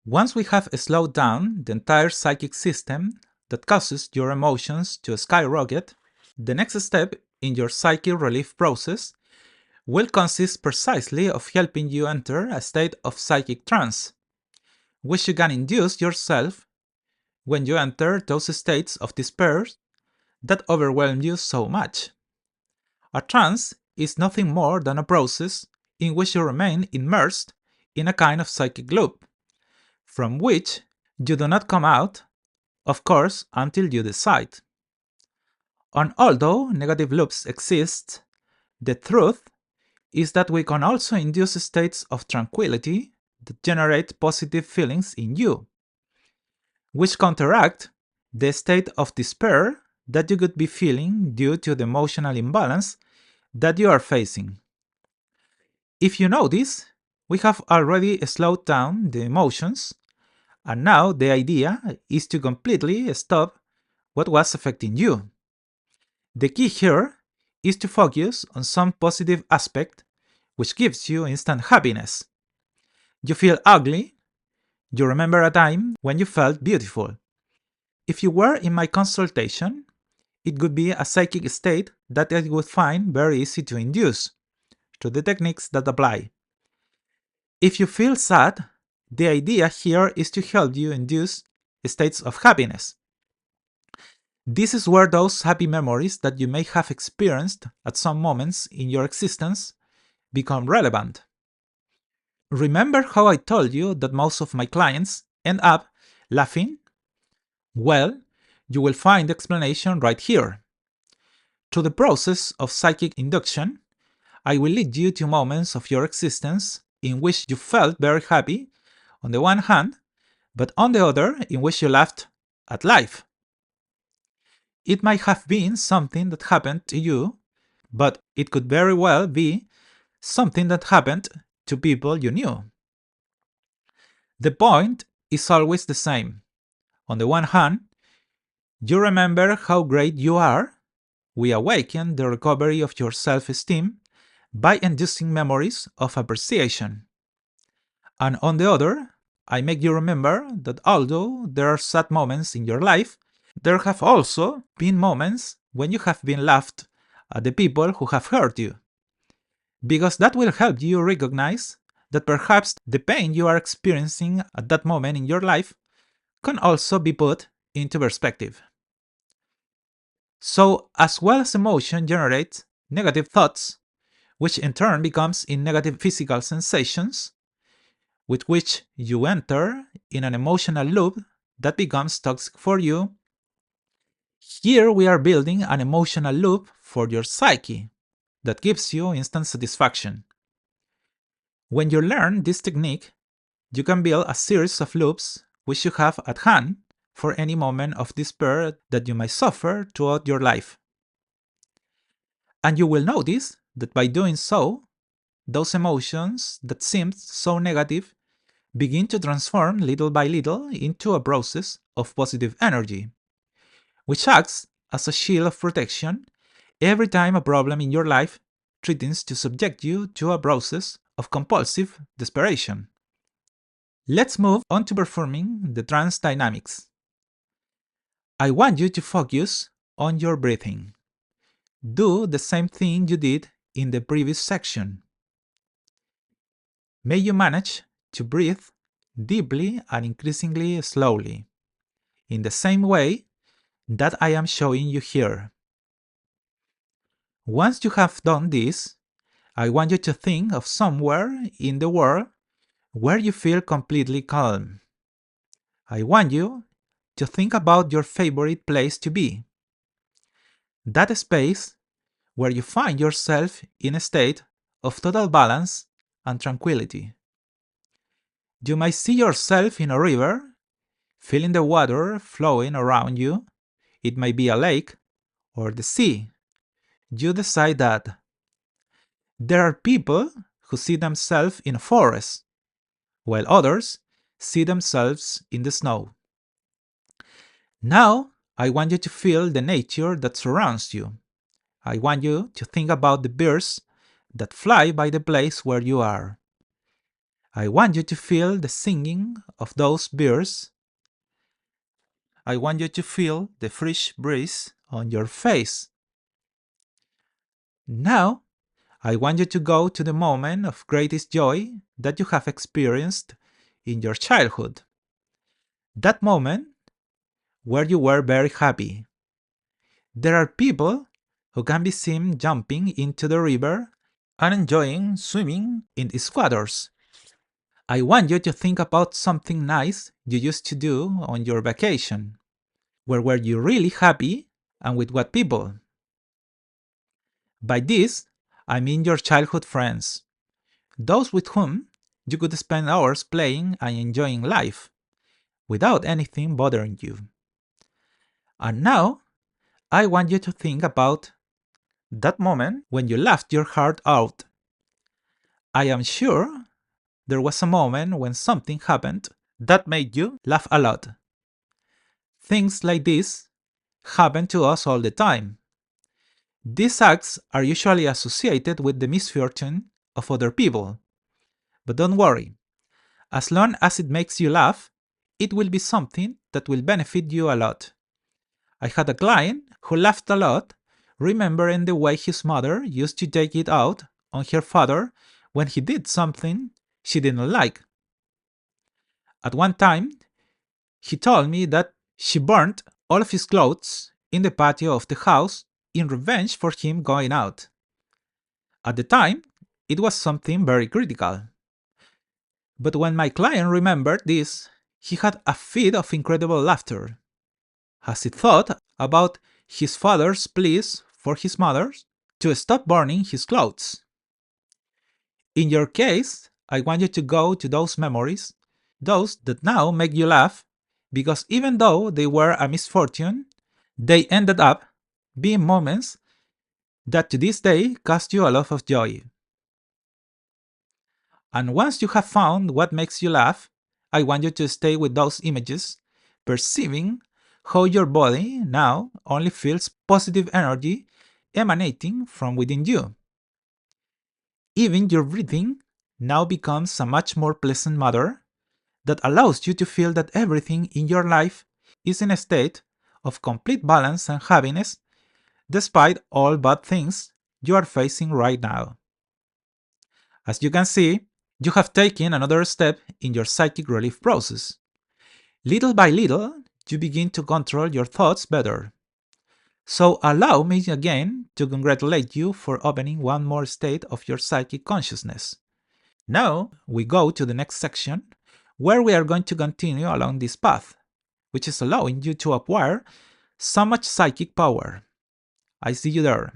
Once we have slowed down the entire psychic system that causes your emotions to skyrocket, the next step in your psychic relief process will consist precisely of helping you enter a state of psychic trance, which you can induce yourself when you enter those states of despair that overwhelm you so much. A trance is nothing more than a process in which you remain immersed in a kind of psychic loop, from which you do not come out, of course, until you decide. And although negative loops exist, the truth is that we can also induce states of tranquility that generate positive feelings in you, which counteract the state of despair that you could be feeling due to the emotional imbalance that you are facing. If you notice, we have already slowed down the emotions, and now the idea is to completely stop what was affecting you. The key here is to focus on some positive aspect which gives you instant happiness. You feel ugly, you remember a time when you felt beautiful. If you were in my consultation, it would be a psychic state that I would find very easy to induce through the techniques that apply. If you feel sad, the idea here is to help you induce states of happiness. This is where those happy memories that you may have experienced at some moments in your existence become relevant. Remember how I told you that most of my clients end up laughing? Well, you will find the explanation right here. Through the process of psychic induction, I will lead you to moments of your existence in which you felt very happy, on the one hand, but on the other, in which you laughed at life. It might have been something that happened to you, but it could very well be something that happened to people you knew. The point is always the same. On the one hand, you remember how great you are. We awaken the recovery of your self-esteem by inducing memories of appreciation. And on the other, I make you remember that although there are sad moments in your life, there have also been moments when you have been laughed at the people who have hurt you. Because that will help you recognize that perhaps the pain you are experiencing at that moment in your life can also be put into perspective. So, as well as emotion generates negative thoughts, which in turn becomes in negative physical sensations, with which you enter in an emotional loop that becomes toxic for you, here we are building an emotional loop for your psyche that gives you instant satisfaction. When you learn this technique, you can build a series of loops which you have at hand for any moment of despair that you might suffer throughout your life. And you will notice that by doing so, those emotions that seemed so negative begin to transform little by little into a process of positive energy, which acts as a shield of protection every time a problem in your life threatens to subject you to a process of compulsive desperation. Let's move on to performing the trance dynamics. I want you to focus on your breathing. Do the same thing you did in the previous section. May you manage to breathe deeply and increasingly slowly, in the same way that I am showing you here. Once you have done this, I want you to think of somewhere in the world where you feel completely calm. I want you to think about your favorite place to be. That space where you find yourself in a state of total balance and tranquility. You might see yourself in a river, feeling the water flowing around you. It might be a lake or the sea. You decide that. There are people who see themselves in a forest, while others see themselves in the snow. Now, I want you to feel the nature that surrounds you. I want you to think about the birds that fly by the place where you are. I want you to feel the singing of those beers, I want you to feel the fresh breeze on your face. Now, I want you to go to the moment of greatest joy that you have experienced in your childhood. That moment where you were very happy. There are people who can be seen jumping into the river and enjoying swimming in its waters. I want you to think about something nice you used to do on your vacation. Where were you really happy and with what people? By this, I mean your childhood friends, those with whom you could spend hours playing and enjoying life without anything bothering you. And now, I want you to think about that moment when you laughed your heart out. I am sure there was a moment when something happened that made you laugh a lot. Things like this happen to us all the time. These acts are usually associated with the misfortune of other people. But don't worry, as long as it makes you laugh, it will be something that will benefit you a lot. I had a client who laughed a lot, remembering the way his mother used to take it out on her father when he did something she didn't like. At one time, he told me that she burnt all of his clothes in the patio of the house in revenge for him going out. At the time, it was something very critical. But when my client remembered this, he had a fit of incredible laughter, as he thought about his father's pleas for his mother to stop burning his clothes. In your case, I want you to go to those memories, those that now make you laugh, because even though they were a misfortune, they ended up being moments that to this day cause you a lot of joy. And once you have found what makes you laugh, I want you to stay with those images, perceiving how your body now only feels positive energy emanating from within you. Even your breathing now becomes a much more pleasant matter that allows you to feel that everything in your life is in a state of complete balance and happiness despite all bad things you are facing right now. As you can see, you have taken another step in your psychic relief process. Little by little, you begin to control your thoughts better. So allow me again to congratulate you for opening one more state of your psychic consciousness. Now we go to the next section, where we are going to continue along this path, which is allowing you to acquire so much psychic power. I see you there.